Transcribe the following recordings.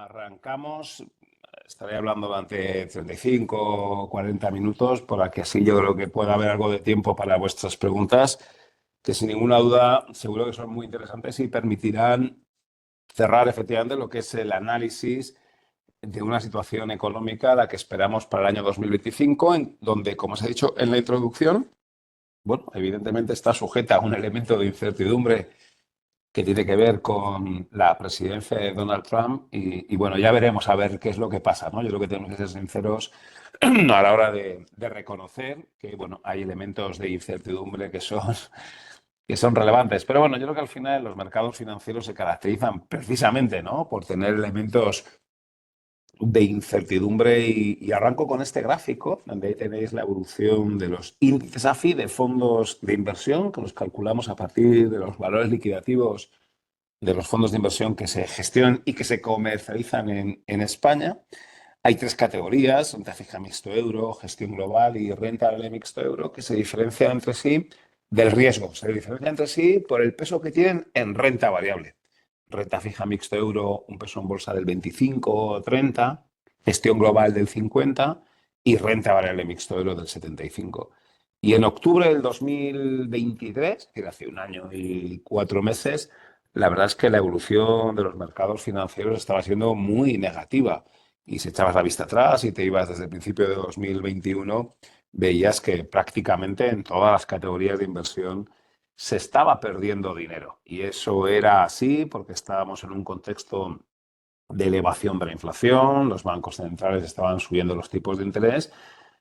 arrancamos. Estaré hablando durante 35 o 40 minutos, por que así yo creo que pueda haber algo de tiempo para vuestras preguntas, que sin ninguna duda seguro que son muy interesantes y permitirán cerrar efectivamente lo que es el análisis de una situación económica a la que esperamos para el año 2025, en donde, como os he dicho en la introducción, bueno, evidentemente está sujeta a un elemento de incertidumbre que tiene que ver con la presidencia de Donald Trump y bueno, ya veremos a ver qué es lo que pasa, ¿no? Yo creo que tenemos que ser sinceros a la hora de reconocer que, bueno, hay elementos de incertidumbre que son relevantes. Pero bueno, yo creo que al final los mercados financieros se caracterizan precisamente, ¿no?, por tener elementos de incertidumbre y arranco con este gráfico, donde ahí tenéis la evolución de los índices AFI de fondos de inversión, que los calculamos a partir de los valores liquidativos de los fondos de inversión que se gestionan y que se comercializan en España. Hay tres categorías: renta fija mixto euro, gestión global y renta variable mixto euro, que se diferencian entre sí del riesgo. Se diferencian entre sí por el peso que tienen en renta variable. Renta fija mixto euro, un peso en bolsa del 25 o 30, gestión global del 50 y renta variable mixto euro del 75. Y en octubre del 2023, es decir, hace un año y 4 meses, la verdad es que la evolución de los mercados financieros estaba siendo muy negativa. Y si echabas la vista atrás y te ibas desde el principio de 2021, veías que prácticamente en todas las categorías de inversión se estaba perdiendo dinero. Y eso era así porque estábamos en un contexto de elevación de la inflación, los bancos centrales estaban subiendo los tipos de interés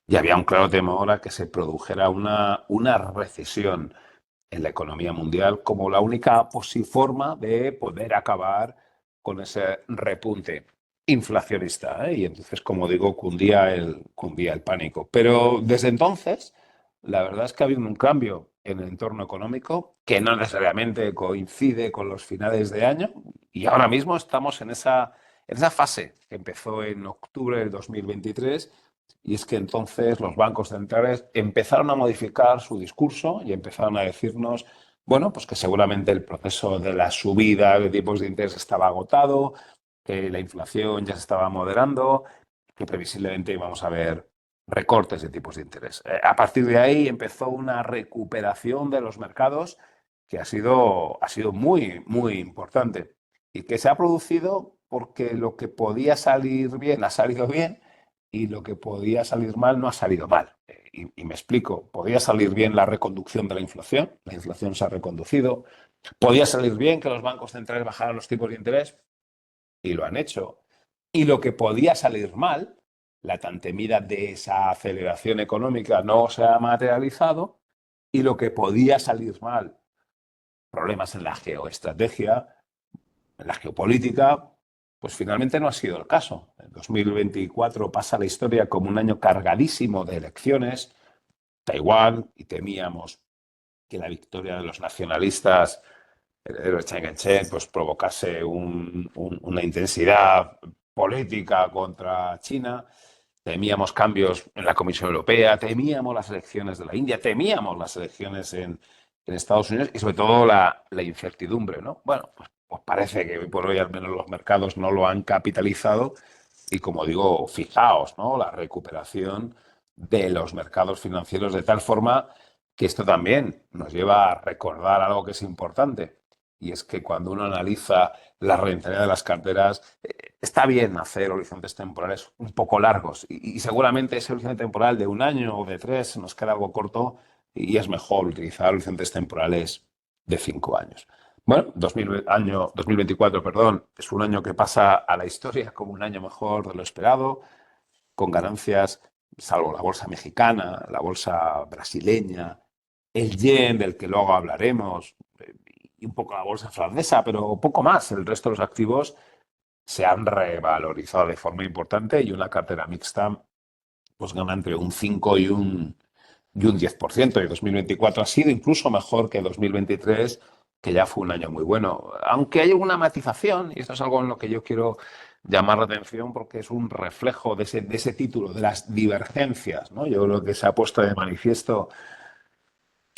y había un claro temor a que se produjera una recesión en la economía mundial como la única forma de poder acabar con ese repunte inflacionista, ¿eh? Y entonces, como digo, cundía el pánico. Pero desde entonces, la verdad es que ha habido un cambio en el entorno económico que no necesariamente coincide con los finales de año y ahora mismo estamos en esa fase que empezó en octubre del 2023, y es que entonces los bancos centrales empezaron a modificar su discurso y empezaron a decirnos, bueno, pues que seguramente el proceso de la subida de tipos de interés estaba agotado, que la inflación ya se estaba moderando, que previsiblemente íbamos a ver recortes de tipos de interés. A partir de ahí empezó una recuperación de los mercados que ha sido muy, muy importante y que se ha producido porque lo que podía salir bien ha salido bien y lo que podía salir mal no ha salido mal. Y me explico, podía salir bien la reconducción de la inflación se ha reconducido, podía salir bien que los bancos centrales bajaran los tipos de interés y lo han hecho. Y lo que podía salir mal, la tan temida desaceleración económica, no se ha materializado, y lo que podía salir mal, problemas en la geoestrategia, en la geopolítica, pues finalmente no ha sido el caso. El 2024 pasa a la historia como un año cargadísimo de elecciones, Taiwán, y temíamos que la victoria de los nacionalistas, el Chiang Kai-shek, pues provocase una intensidad política contra China. Temíamos cambios en la Comisión Europea, temíamos las elecciones de la India, temíamos las elecciones en Estados Unidos y sobre todo la incertidumbre, ¿no? Bueno, pues parece que hoy por hoy al menos los mercados no lo han capitalizado y, como digo, fijaos, ¿no?, la recuperación de los mercados financieros de tal forma que esto también nos lleva a recordar algo que es importante, y es que cuando uno analiza la rentabilidad de las carteras, está bien hacer horizontes temporales un poco largos y seguramente ese horizonte temporal de un año o de tres nos queda algo corto y es mejor utilizar horizontes temporales de 5 años. Bueno, 2024, perdón, es un año que pasa a la historia como un año mejor de lo esperado, con ganancias, salvo la bolsa mexicana, la bolsa brasileña, el yen, del que luego hablaremos, y un poco la bolsa francesa, pero poco más. El resto de los activos se han revalorizado de forma importante y una cartera mixta pues gana entre un 5 y un 10%. Y 2024 ha sido incluso mejor que 2023, que ya fue un año muy bueno. Aunque hay una matización, y esto es algo en lo que yo quiero llamar la atención porque es un reflejo de ese título, de las divergencias, ¿no? Yo creo que se ha puesto de manifiesto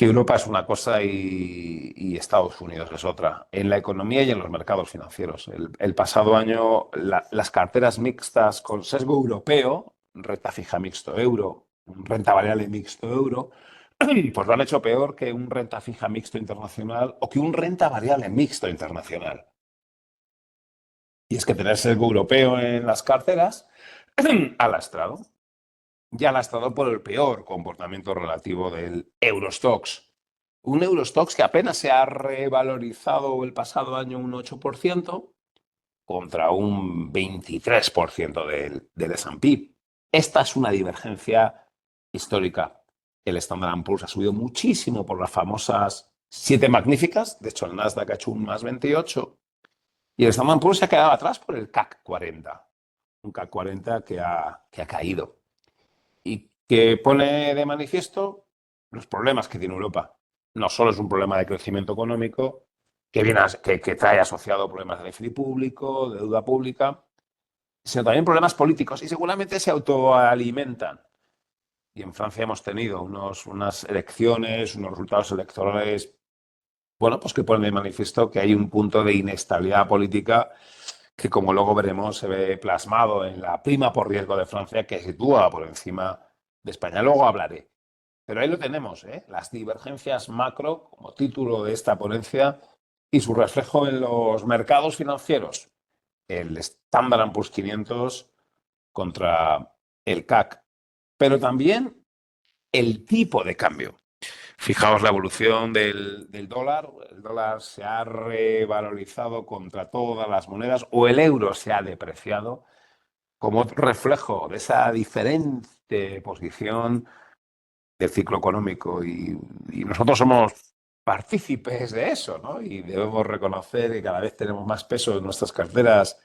que Europa es una cosa y Estados Unidos es otra, en la economía y en los mercados financieros. El pasado año, las carteras mixtas con sesgo europeo, renta fija mixto euro, renta variable mixto euro, pues lo han hecho peor que un renta fija mixto internacional o que un renta variable mixto internacional. Y es que tener sesgo europeo en las carteras ha lastrado. Ya lastrado por el peor comportamiento relativo del Eurostox. Un Eurostox que apenas se ha revalorizado el pasado año un 8% contra un 23% del S&P. Esta es una divergencia histórica. El Standard Poor's ha subido muchísimo por las famosas siete magníficas. De hecho, el Nasdaq ha hecho un más 28. Y el Standard Poor's se ha quedado atrás por el CAC 40. Un CAC 40 que ha caído y que pone de manifiesto los problemas que tiene Europa. No solo es un problema de crecimiento económico, que trae asociado problemas de déficit público, de deuda pública, sino también problemas políticos y seguramente se autoalimentan. Y en Francia hemos tenido unas elecciones, unos resultados electorales, bueno, pues que ponen de manifiesto que hay un punto de inestabilidad política que, como luego veremos, se ve plasmado en la prima por riesgo de Francia, que sitúa por encima de España. Luego hablaré. Pero ahí lo tenemos, ¿eh? Las divergencias macro como título de esta ponencia y su reflejo en los mercados financieros. El Standard Poor's 500 contra el CAC, pero también el tipo de cambio. Fijaos la evolución del dólar. El dólar se ha revalorizado contra todas las monedas o el euro se ha depreciado como reflejo de esa diferente posición del ciclo económico y nosotros somos partícipes de eso, ¿no? Y debemos reconocer que cada vez tenemos más peso en nuestras carteras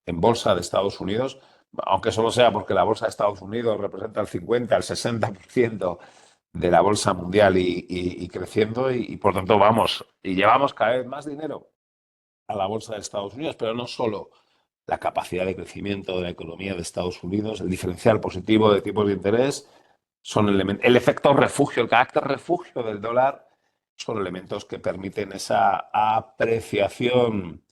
en bolsa de Estados Unidos, aunque solo sea porque la bolsa de Estados Unidos representa el 50, el 60% de la bolsa mundial y creciendo y por tanto vamos y llevamos cada vez más dinero a la bolsa de Estados Unidos, pero no solo la capacidad de crecimiento de la economía de Estados Unidos, el diferencial positivo de tipos de interés, son elementos, el efecto refugio, el carácter refugio del dólar, son elementos que permiten esa apreciación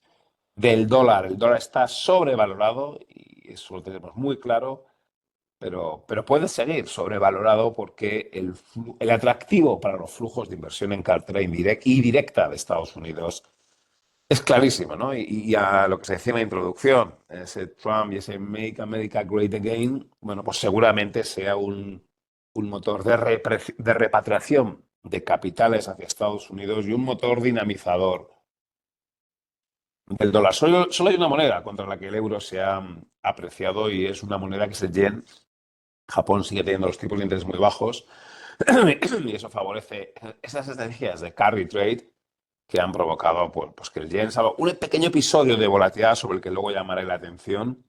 del dólar. El dólar está sobrevalorado y eso lo tenemos muy claro, pero puede seguir sobrevalorado porque el atractivo para los flujos de inversión en cartera indirecta y directa de Estados Unidos es clarísimo, ¿no? Y a lo que se decía en la introducción, ese Trump y ese Make America Great Again, bueno, pues seguramente sea un motor de repatriación de capitales hacia Estados Unidos y un motor dinamizador del dólar. Solo hay una moneda contra la que el euro se ha apreciado y es una moneda que es el yen. Japón sigue teniendo los tipos de interés muy bajos y eso favorece esas estrategias de carry trade que han provocado pues que el yen salga un pequeño episodio de volatilidad sobre el que luego llamaré la atención.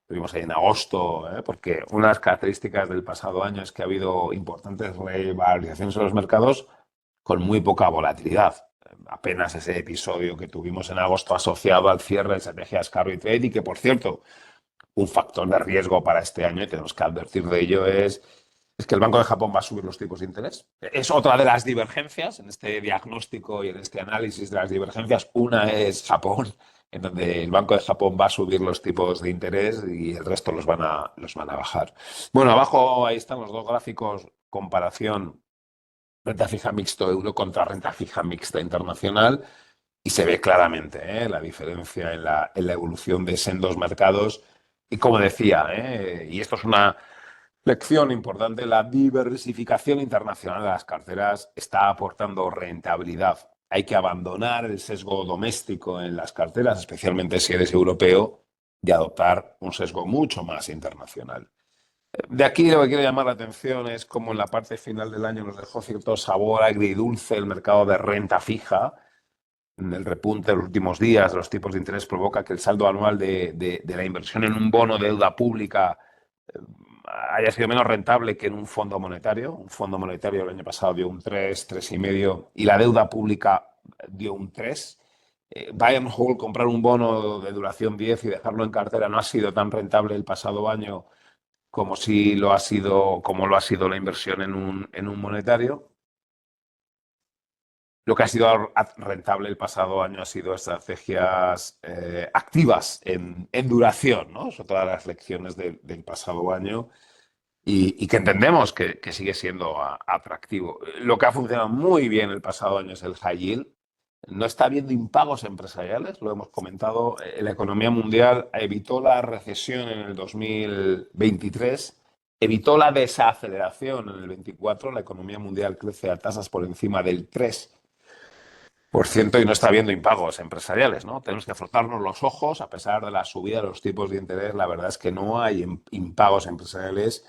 Tuvimos ahí en agosto, porque una de las características del pasado año es que ha habido importantes revalorizaciones en los mercados con muy poca volatilidad. Apenas ese episodio que tuvimos en agosto asociado al cierre de estrategias carry trade y que, por cierto, un factor de riesgo para este año, y tenemos que advertir de ello, es que el Banco de Japón va a subir los tipos de interés. Es otra de las divergencias en este diagnóstico y en este análisis de las divergencias. Una es Japón, en donde el Banco de Japón va a subir los tipos de interés y el resto los van a bajar. Bueno, abajo ahí están los dos gráficos, comparación renta fija mixto euro contra renta fija mixta internacional. Y se ve claramente la diferencia en la evolución de sendos mercados. Y como decía, y esto es una lección importante, la diversificación internacional de las carteras está aportando rentabilidad. Hay que abandonar el sesgo doméstico en las carteras, especialmente si eres europeo, y adoptar un sesgo mucho más internacional. De aquí lo que quiero llamar la atención es cómo en la parte final del año nos dejó cierto sabor agridulce el mercado de renta fija. El repunte de los últimos días de los tipos de interés provoca que el saldo anual de la inversión en un bono de deuda pública haya sido menos rentable que en un fondo monetario. Un fondo monetario el año pasado dio un 3, 3,5 y la deuda pública dio un 3. Buy and hold, comprar un bono de duración 10 y dejarlo en cartera no ha sido tan rentable el pasado año como lo ha sido la inversión en un monetario. Lo que ha sido rentable el pasado año ha sido estrategias activas en duración, ¿no? Son todas las lecciones del pasado año y que entendemos que sigue siendo atractivo. Lo que ha funcionado muy bien el pasado año es el high yield. No está habiendo impagos empresariales, lo hemos comentado. La economía mundial evitó la recesión en el 2023, evitó la desaceleración en el 24. La economía mundial crece a tasas por encima del 3% y no está habiendo impagos empresariales, ¿no? Tenemos que frotarnos los ojos, a pesar de la subida de los tipos de interés, la verdad es que no hay impagos empresariales.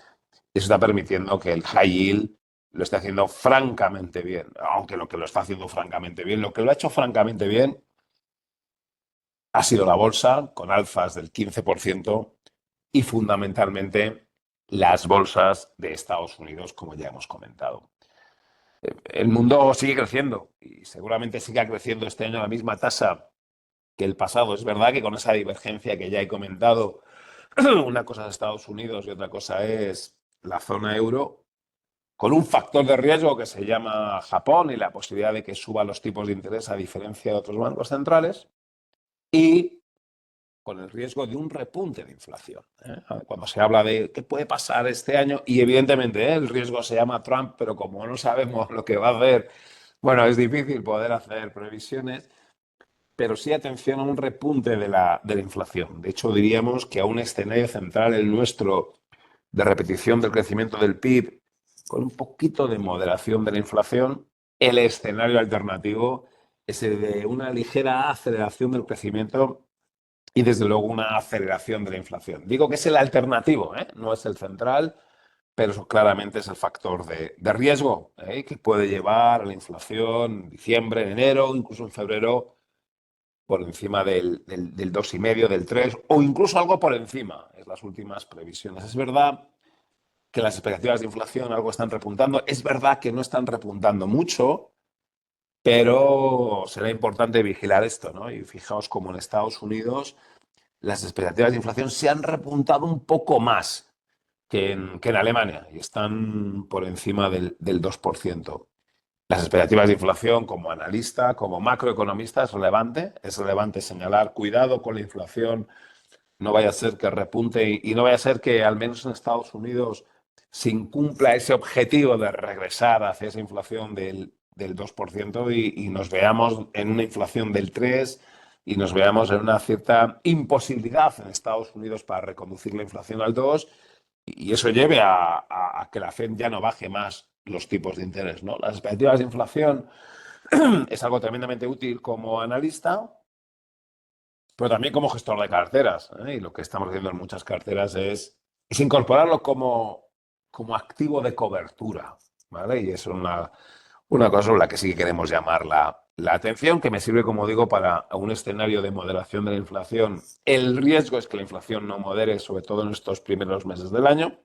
Eso está permitiendo que el high yield lo esté haciendo francamente bien, aunque lo que lo está haciendo francamente bien, lo que lo ha hecho francamente bien ha sido la bolsa, con alzas del 15% y fundamentalmente las bolsas de Estados Unidos, como ya hemos comentado. El mundo sigue creciendo y seguramente siga creciendo este año a la misma tasa que el pasado. Es verdad que con esa divergencia que ya he comentado, una cosa es Estados Unidos y otra cosa es la zona euro, con un factor de riesgo que se llama Japón y la posibilidad de que suban los tipos de interés a diferencia de otros bancos centrales, y con el riesgo de un repunte de inflación. Cuando se habla de qué puede pasar este año, y evidentemente el riesgo se llama Trump, pero como no sabemos lo que va a hacer, bueno, es difícil poder hacer previsiones, pero sí atención a un repunte de la inflación. De hecho, diríamos que a un escenario central, el nuestro, de repetición del crecimiento del PIB, con un poquito de moderación de la inflación, el escenario alternativo es el de una ligera aceleración del crecimiento y desde luego una aceleración de la inflación. Digo que es el alternativo, ¿eh? No es el central, pero eso claramente es el factor de riesgo, que puede llevar a la inflación en diciembre, en enero, incluso en febrero, por encima del 2,5, del 3, o incluso algo por encima, es las últimas previsiones. Es verdad que las expectativas de inflación algo están repuntando, es verdad que no están repuntando mucho, pero será importante vigilar esto, ¿no? Y fijaos como en Estados Unidos las expectativas de inflación se han repuntado un poco más que en Alemania y están por encima del 2%. Las expectativas de inflación como analista, como macroeconomista, es relevante señalar, cuidado con la inflación, no vaya a ser que repunte y no vaya a ser que al menos en Estados Unidos se incumpla ese objetivo de regresar hacia esa inflación del 2% y nos veamos en una inflación del 3% y nos veamos en una cierta imposibilidad en Estados Unidos para reconducir la inflación al 2% y eso lleve a que la Fed ya no baje más los tipos de interés, ¿no? Las expectativas de inflación es algo tremendamente útil como analista, pero también como gestor de carteras. Y lo que estamos haciendo en muchas carteras es incorporarlo como activo de cobertura, ¿vale? Y eso es una cosa sobre la que sí que queremos llamar la atención, que me sirve, como digo, para un escenario de moderación de la inflación. El riesgo es que la inflación no modere, sobre todo en estos primeros meses del año.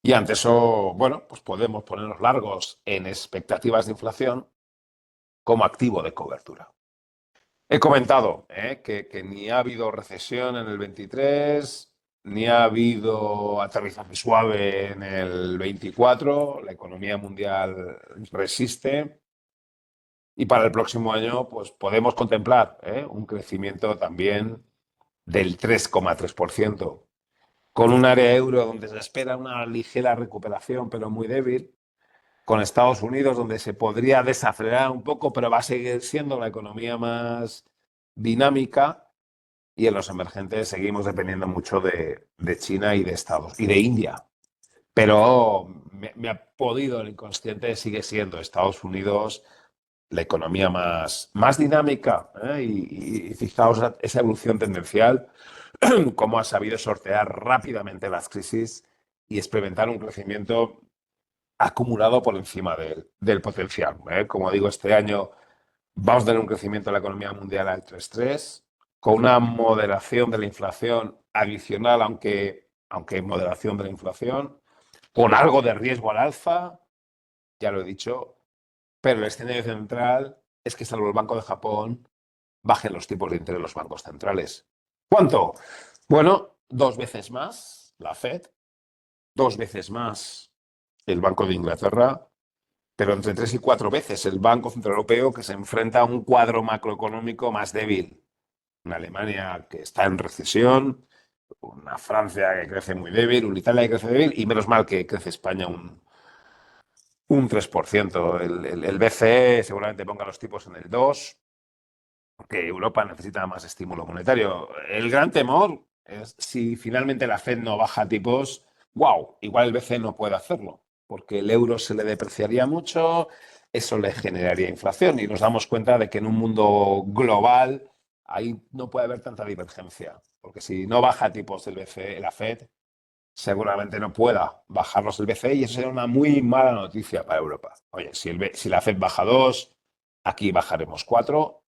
Y ante eso, bueno, pues podemos ponernos largos en expectativas de inflación como activo de cobertura. He comentado que ni ha habido recesión en el 23, ni ha habido aterrizaje suave en el 24. La economía mundial resiste y para el próximo año pues podemos contemplar un crecimiento también del 3,3%, con un área euro donde se espera una ligera recuperación pero muy débil, con Estados Unidos donde se podría desacelerar un poco pero va a seguir siendo la economía más dinámica. Y en los emergentes seguimos dependiendo mucho de China y de Estados y de India. Pero me ha podido, el inconsciente sigue siendo Estados Unidos la economía más dinámica. Y fijaos esa evolución tendencial, cómo ha sabido sortear rápidamente las crisis y experimentar un crecimiento acumulado por encima del potencial. Como digo, este año vamos a tener un crecimiento de la economía mundial al 3,3, con una moderación de la inflación adicional, aunque moderación de la inflación, con algo de riesgo al alza, ya lo he dicho, pero el escenario central es que, salvo el Banco de Japón, bajen los tipos de interés de los bancos centrales. ¿Cuánto? Bueno, 2 veces más la Fed, 2 veces más el Banco de Inglaterra, pero entre 3 y 4 veces el Banco Central Europeo, que se enfrenta a un cuadro macroeconómico más débil. Una Alemania que está en recesión, una Francia que crece muy débil, una Italia que crece débil, y menos mal que crece España un 3%. El BCE seguramente ponga los tipos en el 2%, porque Europa necesita más estímulo monetario. El gran temor es si finalmente la Fed no baja tipos, wow, igual el BCE no puede hacerlo, porque el euro se le depreciaría mucho, eso le generaría inflación y nos damos cuenta de que en un mundo global ahí no puede haber tanta divergencia, porque si no baja tipos el BCE, la Fed, seguramente no pueda bajarlos el BCE y eso sería una muy mala noticia para Europa. Oye, si la Fed baja 2, aquí bajaremos 4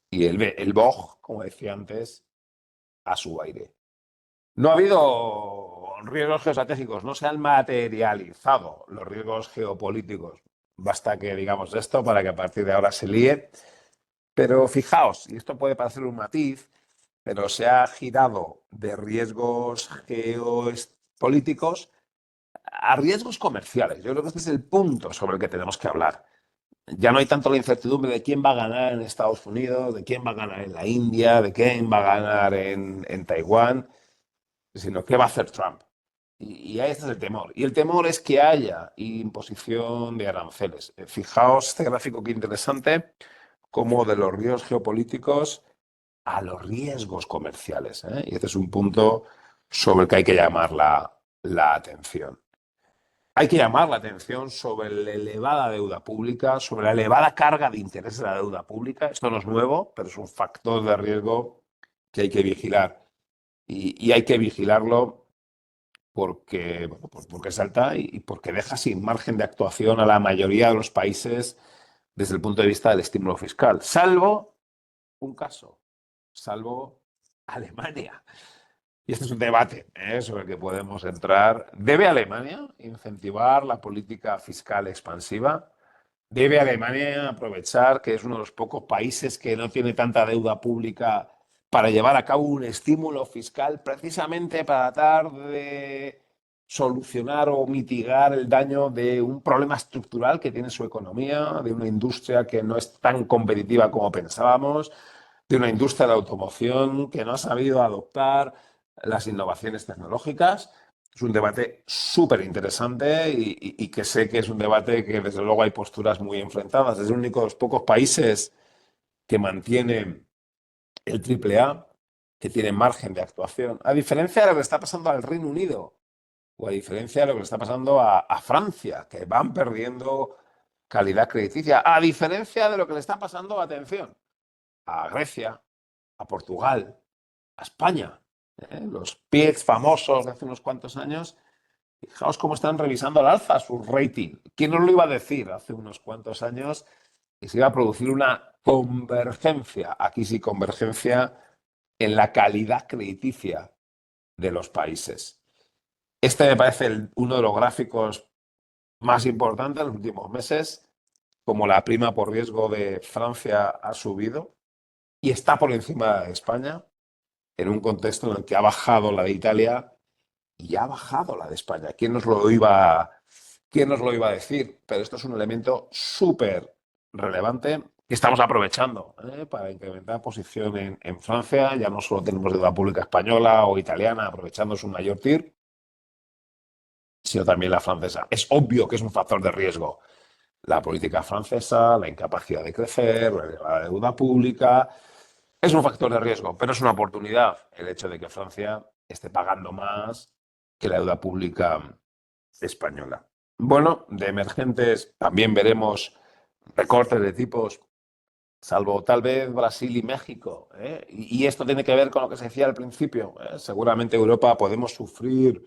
y el BOJ, como decía antes, a su aire. No ha habido riesgos geoestratégicos, no se han materializado los riesgos geopolíticos. Basta que digamos esto para que a partir de ahora se líe. Pero fijaos, y esto puede parecer un matiz, pero se ha girado de riesgos geopolíticos a riesgos comerciales. Yo creo que este es el punto sobre el que tenemos que hablar. Ya no hay tanto la incertidumbre de quién va a ganar en Estados Unidos, de quién va a ganar en la India, de quién va a ganar en Taiwán, sino qué va a hacer Trump. Y ahí está el temor. Y el temor es que haya imposición de aranceles. Fijaos este gráfico que interesante, como de los riesgos geopolíticos a los riesgos comerciales, ¿eh? Y este es un punto sobre el que hay que llamar la atención. Hay que llamar la atención sobre la elevada deuda pública, sobre la elevada carga de interés de la deuda pública. Esto no es nuevo, pero es un factor de riesgo que hay que vigilar. Y hay que vigilarlo porque, bueno, pues porque es alta y porque deja sin margen de actuación a la mayoría de los países desde el punto de vista del estímulo fiscal, salvo un caso, salvo Alemania. Y este es un debate, sobre el que podemos entrar. ¿Debe Alemania incentivar la política fiscal expansiva? ¿Debe Alemania aprovechar que es uno de los pocos países que no tiene tanta deuda pública para llevar a cabo un estímulo fiscal precisamente para tratar de solucionar o mitigar el daño de un problema estructural que tiene su economía, de una industria que no es tan competitiva como pensábamos, de una industria de automoción que no ha sabido adoptar las innovaciones tecnológicas? Es un debate súper interesante y que sé que es un debate que desde luego hay posturas muy enfrentadas. Es el único de los pocos países que mantiene el AAA, que tiene margen de actuación, a diferencia de lo que está pasando al Reino Unido o a diferencia de lo que le está pasando a Francia, que van perdiendo calidad crediticia, a diferencia de lo que le está pasando, atención, a Grecia, a Portugal, a España. Los PIEGs famosos de hace unos cuantos años. Fijaos cómo están revisando al alza su rating. ¿Quién nos lo iba a decir hace unos cuantos años que se iba a producir una convergencia, aquí sí convergencia, en la calidad crediticia de los países? Este me parece uno de los gráficos más importantes en los últimos meses, como la prima por riesgo de Francia ha subido y está por encima de España, en un contexto en el que ha bajado la de Italia y ha bajado la de España. ¿Quién nos lo iba a decir? Pero esto es un elemento súper relevante que estamos aprovechando, para incrementar posición en Francia. Ya no solo tenemos deuda pública española o italiana aprovechando su mayor TIR, sino también la francesa. Es obvio que es un factor de riesgo. La política francesa, la incapacidad de crecer, la elevada deuda pública, es un factor de riesgo, pero es una oportunidad el hecho de que Francia esté pagando más que la deuda pública española. Bueno, de emergentes también veremos recortes de tipos, salvo tal vez Brasil y México, ¿eh? Y esto tiene que ver con lo que se decía al principio, ¿eh? Seguramente Europa podemos sufrir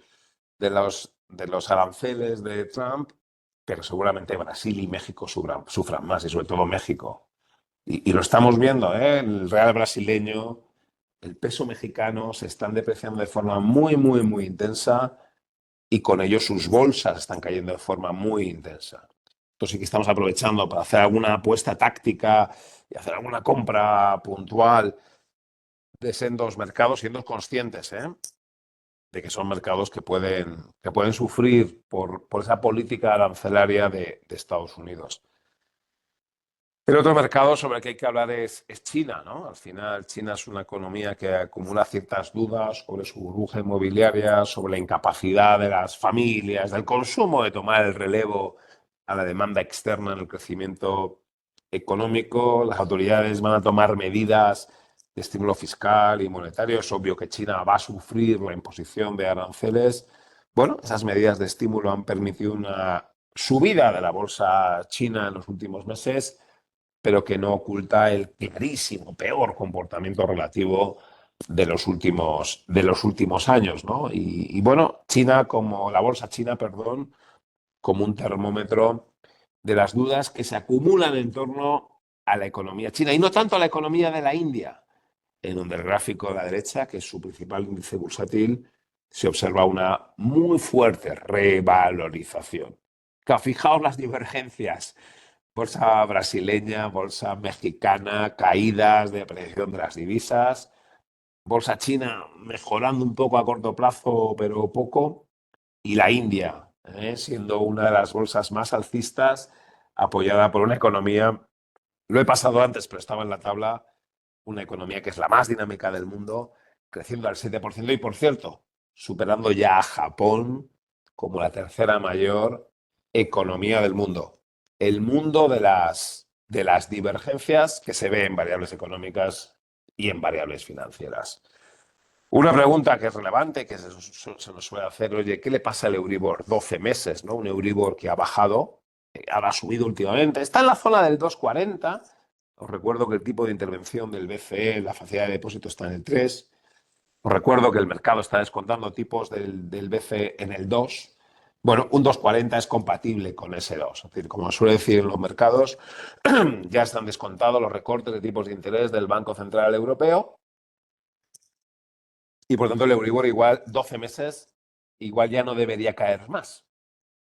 de los aranceles de Trump, pero seguramente Brasil y México sufran más, y sobre todo México. Y lo estamos viendo, ¿eh? El real brasileño, el peso mexicano se están depreciando de forma muy, muy, muy intensa y con ello sus bolsas están cayendo de forma muy intensa. Entonces sí que estamos aprovechando para hacer alguna apuesta táctica y hacer alguna compra puntual de sendos mercados, siendo conscientes, ¿eh? de que son mercados que pueden sufrir por esa política arancelaria de Estados Unidos. El otro mercado sobre el que hay que hablar es China, ¿no? Al final, China es una economía que acumula ciertas dudas sobre su burbuja inmobiliaria, sobre la incapacidad de las familias, del consumo de tomar el relevo a la demanda externa en el crecimiento económico. Las autoridades van a tomar medidas de estímulo fiscal y monetario. Es obvio que China va a sufrir la imposición de aranceles. Bueno, esas medidas de estímulo han permitido una subida de la bolsa china en los últimos meses, pero que no oculta el clarísimo peor comportamiento relativo de los últimos años, ¿no? Y bueno, China como la bolsa china, perdón, como un termómetro de las dudas que se acumulan en torno a la economía china y no tanto a la economía de la India, en donde el gráfico de la derecha, que es su principal índice bursátil, se observa una muy fuerte revalorización. Claro, fijaos las divergencias. Bolsa brasileña, bolsa mexicana, caídas de apreciación de las divisas, bolsa china mejorando un poco a corto plazo, pero poco, y la India, siendo una de las bolsas más alcistas, apoyada por una economía, lo he pasado antes, pero estaba en la tabla, una economía que es la más dinámica del mundo, creciendo al 7% y, por cierto, superando ya a Japón como la tercera mayor economía del mundo. El mundo de las divergencias que se ve en variables económicas y en variables financieras. Una pregunta que es relevante, que se nos suele hacer, oye, ¿qué le pasa al Euribor 12 meses, ¿no? Un Euribor que ha bajado, ahora ha subido últimamente, está en la zona del 2,40. Os recuerdo que el tipo de intervención del BCE, la facilidad de depósito, está en el 3. Os recuerdo que el mercado está descontando tipos del BCE en el 2. Bueno, un 2,40 es compatible con ese 2. Es decir, como suele decir en los mercados, ya están descontados los recortes de tipos de interés del Banco Central Europeo y, por tanto, el Euribor igual 12 meses igual ya no debería caer más.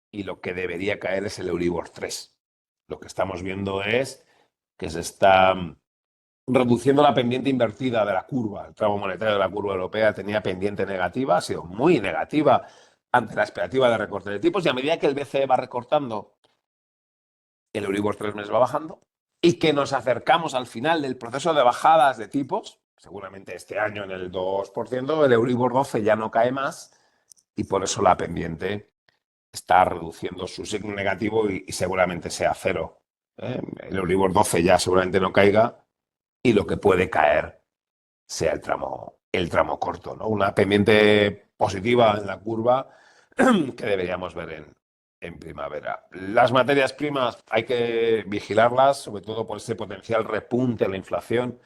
Y lo que debería caer es el Euribor 3. Lo que estamos viendo es que se está reduciendo la pendiente invertida de la curva. El tramo monetario de la curva europea tenía pendiente negativa, ha sido muy negativa ante la expectativa de recorte de tipos, y a medida que el BCE va recortando, el Euribor 3 meses va bajando, y que nos acercamos al final del proceso de bajadas de tipos, seguramente este año en el 2%, el Euribor 12 ya no cae más, y por eso la pendiente está reduciendo su signo negativo y seguramente sea cero. El Euribor 12 ya seguramente no caiga, y lo que puede caer sea el tramo corto, ¿no? Una pendiente positiva en la curva que deberíamos ver en primavera. Las materias primas hay que vigilarlas, sobre todo por ese potencial repunte en la inflación.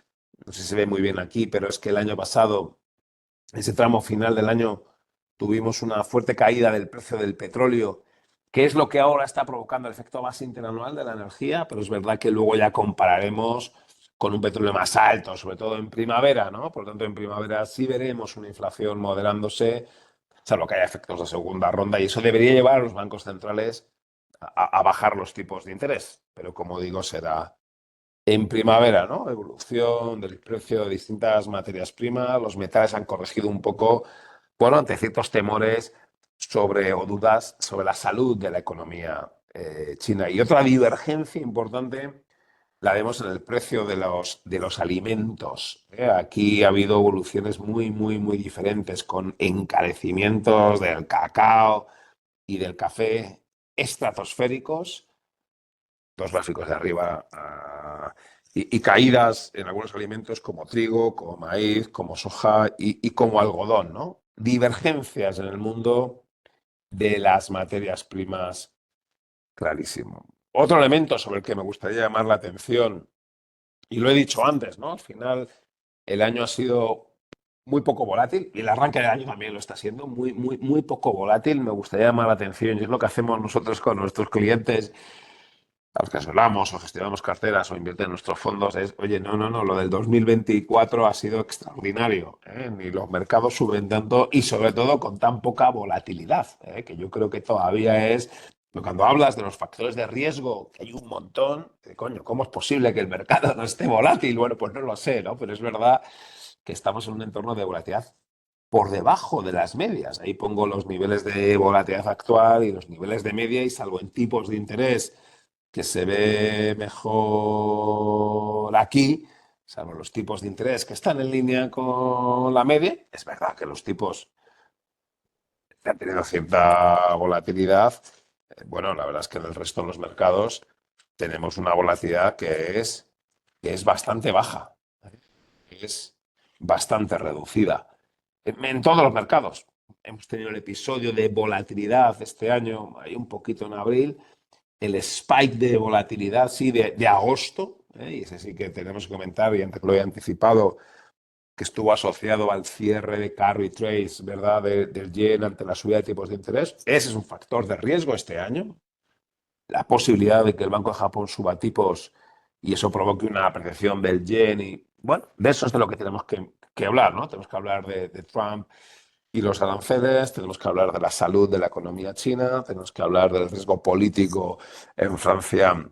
No sé si se ve muy bien aquí, pero es que el año pasado, ese tramo final del año, tuvimos una fuerte caída del precio del petróleo, que es lo que ahora está provocando el efecto base interanual de la energía, pero es verdad que luego ya compararemos con un petróleo más alto, sobre todo en primavera, ¿no? Por lo tanto, en primavera sí veremos una inflación moderándose, salvo que haya efectos de segunda ronda, y eso debería llevar a los bancos centrales a bajar los tipos de interés. Pero, como digo, será en primavera, ¿no? Evolución del precio de distintas materias primas, los metales han corregido un poco, bueno, ante ciertos temores o dudas sobre la salud de la economía china. Y otra divergencia importante la vemos en el precio de los alimentos. Aquí ha habido evoluciones muy, muy, muy diferentes, con encarecimientos del cacao y del café estratosféricos, dos gráficos de arriba, y caídas en algunos alimentos como trigo, como maíz, como soja y como algodón, ¿no? Divergencias en el mundo de las materias primas, clarísimo. Otro elemento sobre el que me gustaría llamar la atención, y lo he dicho antes, ¿no? Al final, el año ha sido muy poco volátil, y el arranque del año también lo está siendo, muy, muy, muy poco volátil. Me gustaría llamar la atención, y es lo que hacemos nosotros con nuestros clientes a los que asesoramos o gestionamos carteras o invierten en nuestros fondos, es, oye, no, no, no, lo del 2024 ha sido extraordinario, ¿eh? Ni los mercados suben tanto y sobre todo con tan poca volatilidad, ¿eh? Que yo creo que todavía es, pero cuando hablas de los factores de riesgo, que hay un montón, coño, ¿cómo es posible que el mercado no esté volátil? Bueno, pues no lo sé, ¿no? Pero es verdad que estamos en un entorno de volatilidad por debajo de las medias. Ahí pongo los niveles de volatilidad actual y los niveles de media y salvo en tipos de interés que se ve mejor aquí, salvo los tipos de interés que están en línea con la media, es verdad que los tipos han tenido cierta volatilidad. Bueno, la verdad es que en el resto de los mercados tenemos una volatilidad que es bastante baja, es bastante reducida. En todos los mercados. Hemos tenido el episodio de volatilidad este año, hay un poquito en abril, el spike de volatilidad, sí, de agosto, y ese sí que tenemos que comentar, y antes lo he anticipado, que estuvo asociado al cierre de carry trades, ¿verdad?, del yen ante la subida de tipos de interés. Ese es un factor de riesgo este año. La posibilidad de que el Banco de Japón suba tipos y eso provoque una apreciación del yen. Y bueno, de eso es de lo que tenemos que hablar, ¿no? Tenemos que hablar de Trump y los aranceles, tenemos que hablar de la salud de la economía china, tenemos que hablar del riesgo político en Francia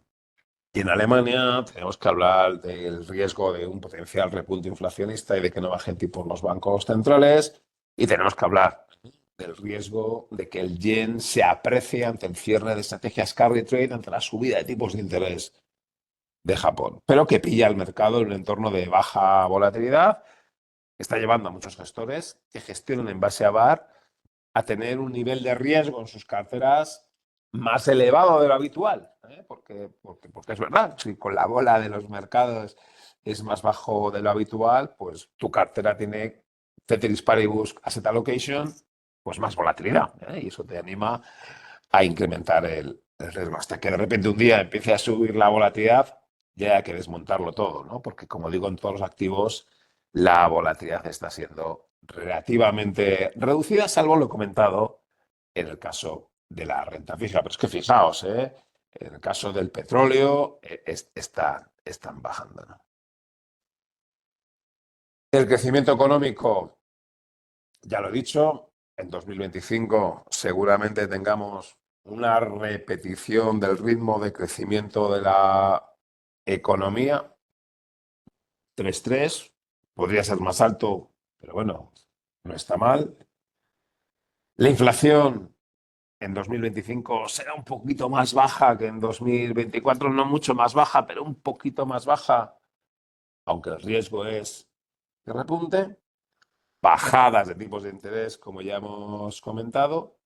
y en Alemania, tenemos que hablar del riesgo de un potencial repunte inflacionista y de que no bajen tipos los bancos centrales. Y tenemos que hablar del riesgo de que el yen se aprecie ante el cierre de estrategias carry trade, ante la subida de tipos de interés de Japón, pero que pilla al mercado en un entorno de baja volatilidad, que está llevando a muchos gestores que gestionen en base a VaR a tener un nivel de riesgo en sus carteras más elevado de lo habitual, ¿eh? Porque es verdad, si con la bola de los mercados es más bajo de lo habitual, pues tu cartera tiene ceteris paribus asset allocation, pues más volatilidad, ¿eh? Y eso te anima a incrementar el riesgo. Hasta que de repente un día empiece a subir la volatilidad, ya hay que desmontarlo todo, ¿no? Porque como digo, en todos los activos la volatilidad está siendo relativamente reducida, salvo lo comentado en el caso de la renta fija. Pero es que fijaos, ¿eh? En el caso del petróleo están bajando, ¿no? El crecimiento económico, ya lo he dicho, en 2025 seguramente tengamos una repetición del ritmo de crecimiento de la economía, 3,3, podría ser más alto, pero bueno, no está mal. La inflación en 2025 será un poquito más baja que en 2024, no mucho más baja, pero un poquito más baja, aunque el riesgo es que repunte. Bajadas de tipos de interés, como ya hemos comentado,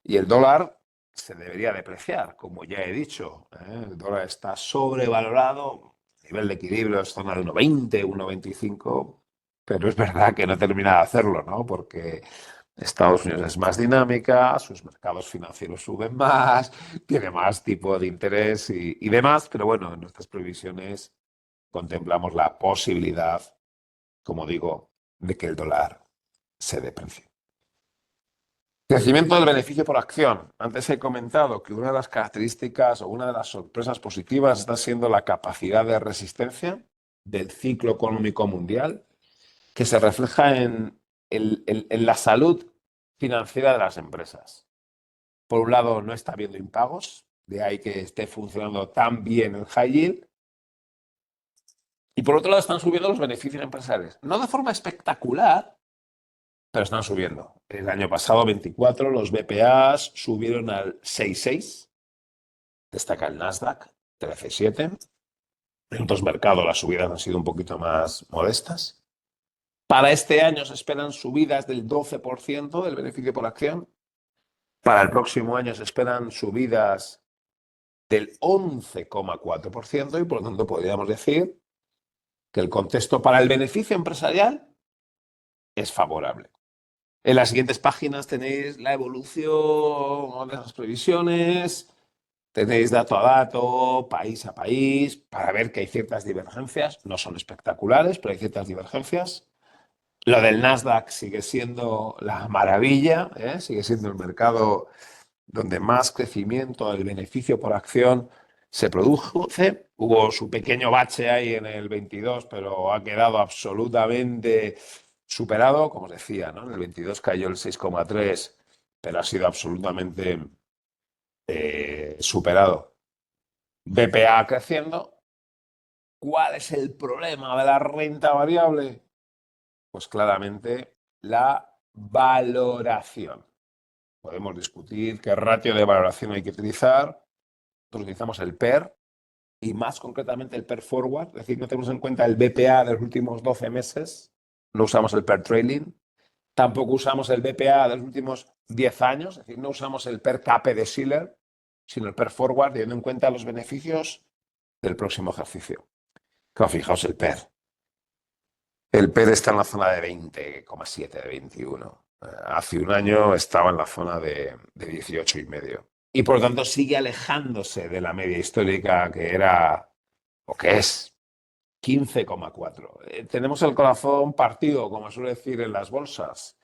y el dólar se debería depreciar, como ya he dicho, ¿eh? El dólar está sobrevalorado, nivel de equilibrio es zona de 1,20, 1,25, pero es verdad que no termina de hacerlo, ¿no? Porque Estados Unidos es más dinámica, sus mercados financieros suben más, tiene más tipo de interés y demás, pero bueno, en nuestras previsiones contemplamos la posibilidad, como digo, de que el dólar se deprecie. Crecimiento del beneficio por acción. Antes he comentado que una de las características o una de las sorpresas positivas está siendo la capacidad de resistencia del ciclo económico mundial, que se refleja en la salud financiera de las empresas. Por un lado, no está habiendo impagos, de ahí que esté funcionando tan bien el high yield. Y por otro lado, están subiendo los beneficios empresariales. No de forma espectacular, pero están subiendo. El año pasado, 24, los BPAs subieron al 6,6. Destaca el Nasdaq, 13,7. En otros mercados las subidas han sido un poquito más modestas. Para este año se esperan subidas del 12% del beneficio por acción. Para el próximo año se esperan subidas del 11,4% y por lo tanto podríamos decir que el contexto para el beneficio empresarial es favorable. En las siguientes páginas tenéis la evolución de las previsiones, tenéis dato a dato, país a país, para ver que hay ciertas divergencias. No son espectaculares, pero hay ciertas divergencias. Lo del Nasdaq sigue siendo la maravilla, ¿eh? Sigue siendo el mercado donde más crecimiento del beneficio por acción se produce. Hubo su pequeño bache ahí en el 22, pero ha quedado absolutamente superado, como os decía, ¿no? En el 22 cayó el 6,3, pero ha sido absolutamente superado. BPA creciendo. ¿Cuál es el problema de la renta variable? Pues claramente la valoración. Podemos discutir qué ratio de valoración hay que utilizar. Nosotros utilizamos el PER y más concretamente el PER forward, es decir, no tenemos en cuenta el BPA de los últimos 12 meses, no usamos el PER trailing, tampoco usamos el BPA de los últimos 10 años, es decir, no usamos el PER CAPE de Shiller, sino el PER forward teniendo en cuenta los beneficios del próximo ejercicio. Claro, fijaos el PER. El PER está en la zona de 20,7, de 21. Hace un año estaba en la zona de 18,5. Y por lo tanto sigue alejándose de la media histórica que era, o que es, 15,4. Tenemos el corazón partido, como suele decir en las bolsas.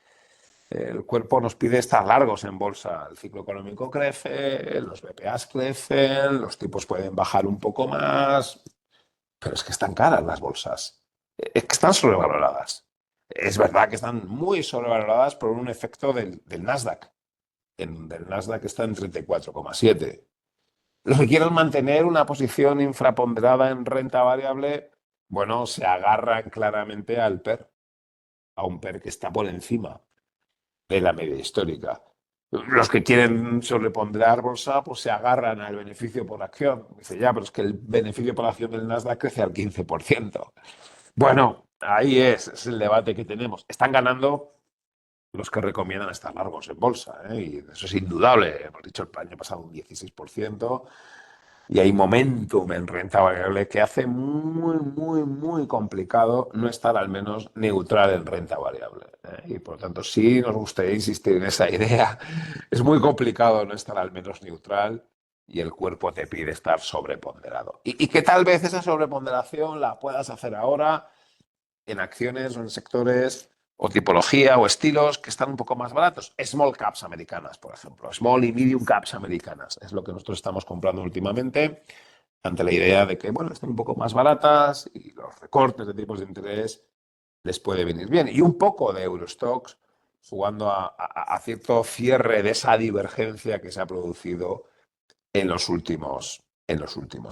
El cuerpo nos pide estar largos en bolsa. El ciclo económico crece, los BPAs crecen, los tipos pueden bajar un poco más, pero es que están caras las bolsas. Es que están sobrevaloradas. Es verdad que están muy sobrevaloradas por un efecto del Nasdaq. El Nasdaq está en 34,7. Los que quieran mantener una posición infraponderada en renta variable, bueno, se agarran claramente al PER, a un PER que está por encima de la media histórica. Los que quieren sobreponderar bolsa, pues se agarran al beneficio por acción. Dice, ya, pero es que el beneficio por acción del Nasdaq crece al 15%. Bueno, ahí es el debate que tenemos. Están ganando los que recomiendan estar largos en bolsa, ¿eh? Y eso es indudable. Hemos dicho el año pasado un 16%. Y hay momentum en renta variable que hace muy, muy, muy complicado no estar al menos neutral en renta variable, ¿eh? Y por lo tanto, sí nos gustaría insistir en esa idea. Es muy complicado no estar al menos neutral y el cuerpo te pide estar sobreponderado. Y que tal vez esa sobreponderación la puedas hacer ahora en acciones o en sectores o tipología o estilos que están un poco más baratos. Small caps americanas, por ejemplo. Small y medium caps americanas. Es lo que nosotros estamos comprando últimamente ante la idea de que, bueno, están un poco más baratas y los recortes de tipos de interés les puede venir bien. Y un poco de Eurostox jugando a cierto cierre de esa divergencia que se ha producido en los últimos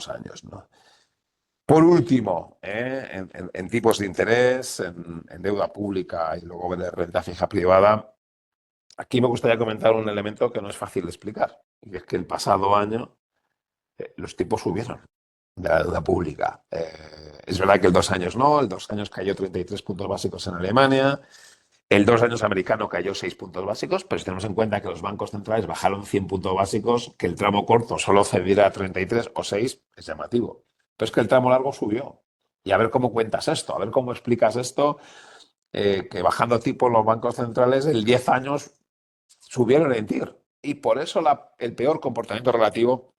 años, ¿no? Por último, en tipos de interés, en deuda pública y luego de renta fija privada, aquí me gustaría comentar un elemento que no es fácil de explicar, y es que el pasado año los tipos subieron de la deuda pública. Es verdad que el 2 años no, el 2 años cayó 33 puntos básicos en Alemania, el 2 años americano cayó 6 puntos básicos, pero si tenemos en cuenta que los bancos centrales bajaron 100 puntos básicos, que el tramo corto solo cediera 33 o 6, es llamativo. Pero es que el tramo largo subió. Y a ver cómo cuentas esto, a ver cómo explicas esto, que bajando tipo los bancos centrales, el 10 años subieron en TIR. Y por eso el peor comportamiento relativo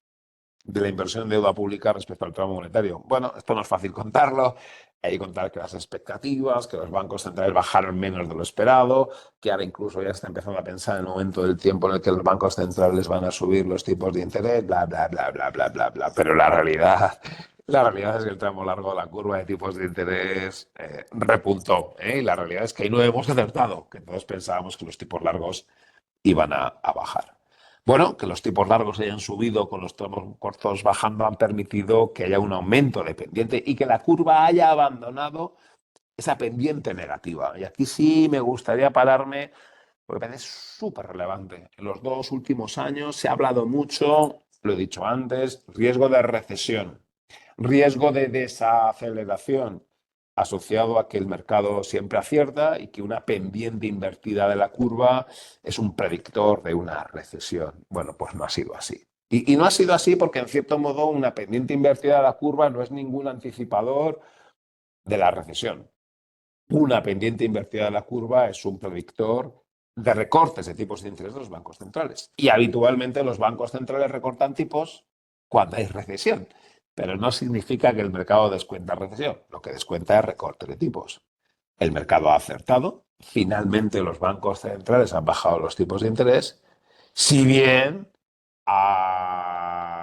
de la inversión en deuda pública respecto al tramo monetario. Bueno, esto no es fácil contarlo. Hay que contar que las expectativas, que los bancos centrales bajaron menos de lo esperado, que ahora incluso ya está empezando a pensar en el momento del tiempo en el que los bancos centrales van a subir los tipos de interés, bla, bla, bla, bla, bla, bla, bla. Pero la realidad es que el tramo largo de la curva de tipos de interés repuntó, ¿eh? Y la realidad es que ahí no hemos acertado, que todos pensábamos que los tipos largos iban a bajar. Bueno, que los tipos largos hayan subido con los tramos cortos bajando han permitido que haya un aumento de pendiente y que la curva haya abandonado esa pendiente negativa. Y aquí sí me gustaría pararme porque me parece súper relevante. En los 2 últimos años se ha hablado mucho, lo he dicho antes, riesgo de recesión, riesgo de desaceleración asociado a que el mercado siempre acierta y que una pendiente invertida de la curva es un predictor de una recesión. Bueno, pues no ha sido así. Y no ha sido así porque, en cierto modo, una pendiente invertida de la curva no es ningún anticipador de la recesión. Una pendiente invertida de la curva es un predictor de recortes de tipos de interés de los bancos centrales. Y habitualmente los bancos centrales recortan tipos cuando hay recesión. Pero no significa que el mercado descuenta recesión. Lo que descuenta es recorte de tipos. El mercado ha acertado. Finalmente los bancos centrales han bajado los tipos de interés, si bien han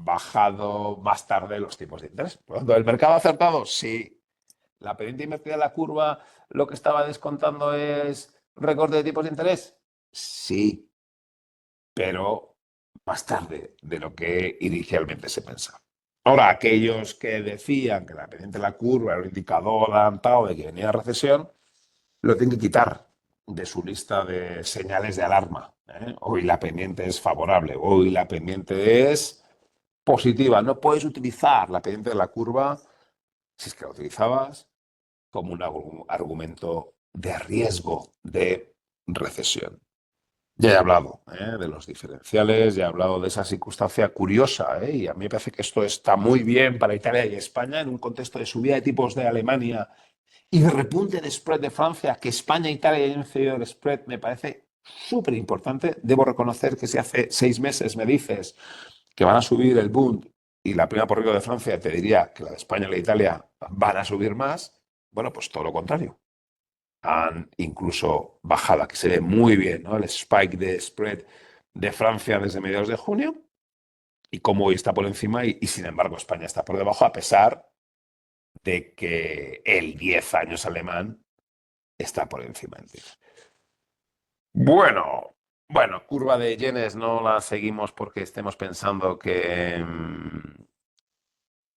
bajado más tarde los tipos de interés. Por lo tanto, ¿el mercado ha acertado? Sí. La pendiente invertida de la curva lo que estaba descontando es recorte de tipos de interés. Sí, pero más tarde de lo que inicialmente se pensaba. Ahora, aquellos que decían que la pendiente de la curva era un indicador adelantado de que venía recesión, lo tienen que quitar, de su lista de señales de alarma. ¿Eh? Hoy la pendiente es favorable, hoy la pendiente es positiva. No puedes utilizar la pendiente de la curva, si es que la utilizabas, como un argumento de riesgo de recesión. Ya he hablado de los diferenciales, ya he hablado de esa circunstancia curiosa, y a mí me parece que esto está muy bien para Italia y España en un contexto de subida de tipos de Alemania y de repunte de spread de Francia, que España e Italia hayan cedido el spread, me parece súper importante. Debo reconocer que si hace 6 meses me dices que van a subir el Bund y la prima por riesgo de Francia, te diría que la de España y la de Italia van a subir más. Bueno, pues todo lo contrario. Han incluso bajado, que se ve muy bien, ¿no? El spike de spread de Francia desde mediados de junio y cómo hoy está por encima y sin embargo España está por debajo a pesar de que el 10 años alemán está por encima en ti. Bueno, bueno, curva de yenes no la seguimos porque estemos pensando que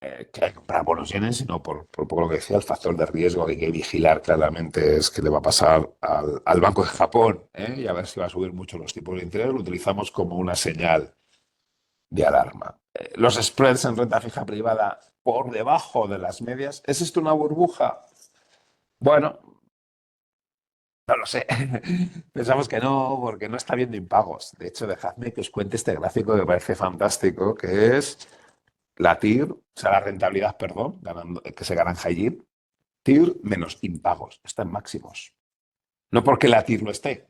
hay que comprar buenos yenes, sino por poco lo que decía, el factor de riesgo que hay que vigilar claramente es que le va a pasar al Banco de Japón, y a ver si va a subir mucho los tipos de interés. Lo utilizamos como una señal de alarma. Los spreads en renta fija privada por debajo de las medias. ¿Es esto una burbuja? Bueno, no lo sé. Pensamos que no, porque no está viendo impagos. De hecho, dejadme que os cuente este gráfico que me parece fantástico, que es la TIR, o sea, la rentabilidad, perdón, que se gana en high yield, TIR menos impagos, está en máximos. No porque la TIR lo esté,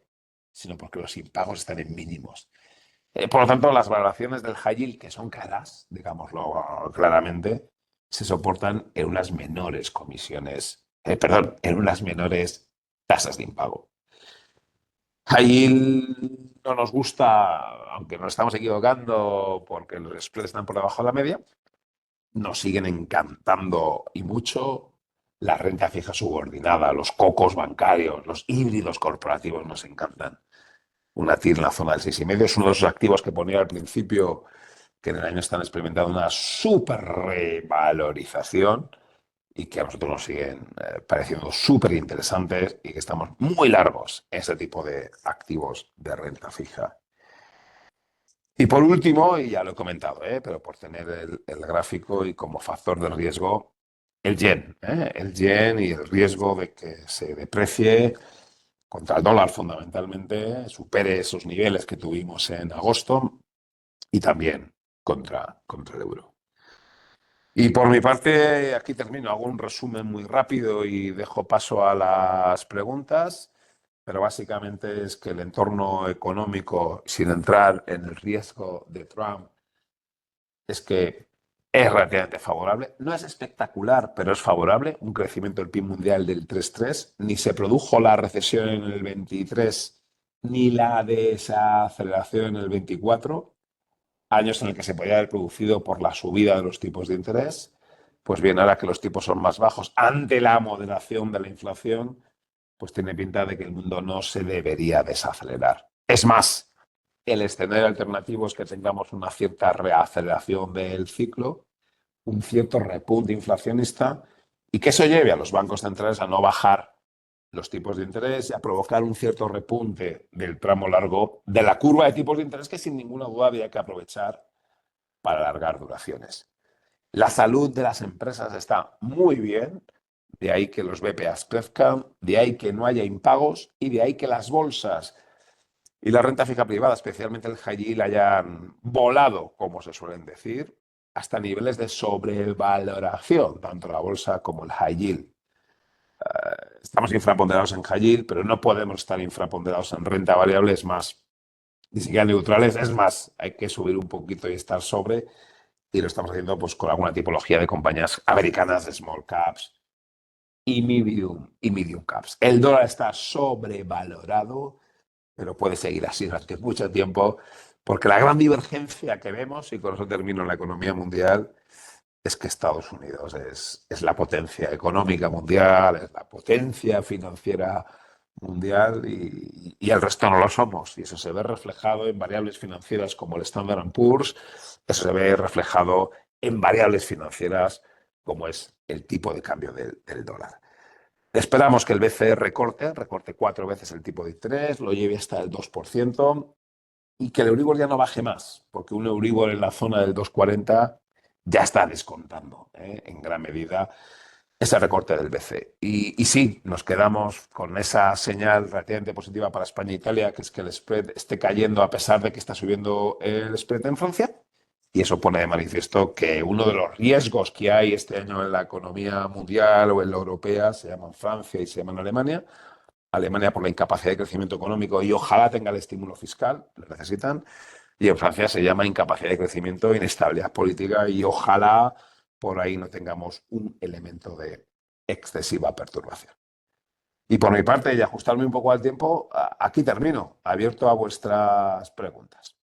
sino porque los impagos están en mínimos. Por lo tanto, las valoraciones del high yield, que son caras, digámoslo claramente, se soportan en unas menores comisiones, perdón, en unas menores tasas de impago. High yield no nos gusta, aunque nos estamos equivocando porque los spreads están por debajo de la media, nos siguen encantando y mucho la renta fija subordinada, los cocos bancarios, los híbridos corporativos nos encantan. Una TIR en la zona del 6,5 es uno de esos activos que ponía al principio que en el año están experimentando una súper revalorización y que a nosotros nos siguen pareciendo súper interesantes y que estamos muy largos en ese tipo de activos de renta fija. Y por último, y ya lo he comentado, pero por tener el gráfico y como factor de riesgo, el yen. El yen y el riesgo de que se deprecie contra el dólar fundamentalmente, supere esos niveles que tuvimos en agosto y también contra el euro. Y por mi parte, aquí termino, hago un resumen muy rápido y dejo paso a las preguntas, pero básicamente es que el entorno económico, sin entrar en el riesgo de Trump, es que es relativamente favorable. No es espectacular, pero es favorable. Un crecimiento del PIB mundial del 3,3. Ni se produjo la recesión en el 23, ni la desaceleración en el 24. Años en el que se podía haber producido por la subida de los tipos de interés. Pues bien, ahora que los tipos son más bajos, ante la moderación de la inflación, pues tiene pinta de que el mundo no se debería desacelerar. Es más, el escenario alternativo es que tengamos una cierta reaceleración del ciclo, un cierto repunte inflacionista y que eso lleve a los bancos centrales a no bajar los tipos de interés y a provocar un cierto repunte del tramo largo de la curva de tipos de interés que sin ninguna duda había que aprovechar para alargar duraciones. La salud de las empresas está muy bien, de ahí que los BPAs crezcan, de ahí que no haya impagos y de ahí que las bolsas y la renta fija privada, especialmente el high yield, hayan volado, como se suelen decir, hasta niveles de sobrevaloración, tanto la bolsa como el high yield. Estamos infraponderados en high yield, pero no podemos estar infraponderados en renta variable, es más, ni siquiera neutrales, es más, hay que subir un poquito y estar sobre, y lo estamos haciendo pues con alguna tipología de compañías americanas de small caps y medium caps. El dólar está sobrevalorado, pero puede seguir así durante mucho tiempo, porque la gran divergencia que vemos, y con eso termino en la economía mundial, es que Estados Unidos es la potencia económica mundial, es la potencia financiera mundial y el resto no lo somos. Y eso se ve reflejado en variables financieras como el Standard Poor's, eso se ve reflejado en variables financieras como es el tipo de cambio del dólar. Esperamos que el BCE recorte 4 veces el tipo de interés, lo lleve hasta el 2% y que el Euribor ya no baje más, porque un Euribor en la zona del 2,40 ya está descontando, en gran medida ese recorte del BCE. Y sí, nos quedamos con esa señal relativamente positiva para España e Italia, que es que el spread esté cayendo a pesar de que está subiendo el spread en Francia. Y eso pone de manifiesto que uno de los riesgos que hay este año en la economía mundial o en la europea se llama en Francia y se llama en Alemania. Alemania por la incapacidad de crecimiento económico y ojalá tenga el estímulo fiscal, lo necesitan. Y en Francia se llama incapacidad de crecimiento e inestabilidad política y ojalá por ahí no tengamos un elemento de excesiva perturbación. Y por mi parte, y ajustarme un poco al tiempo, aquí termino, abierto a vuestras preguntas.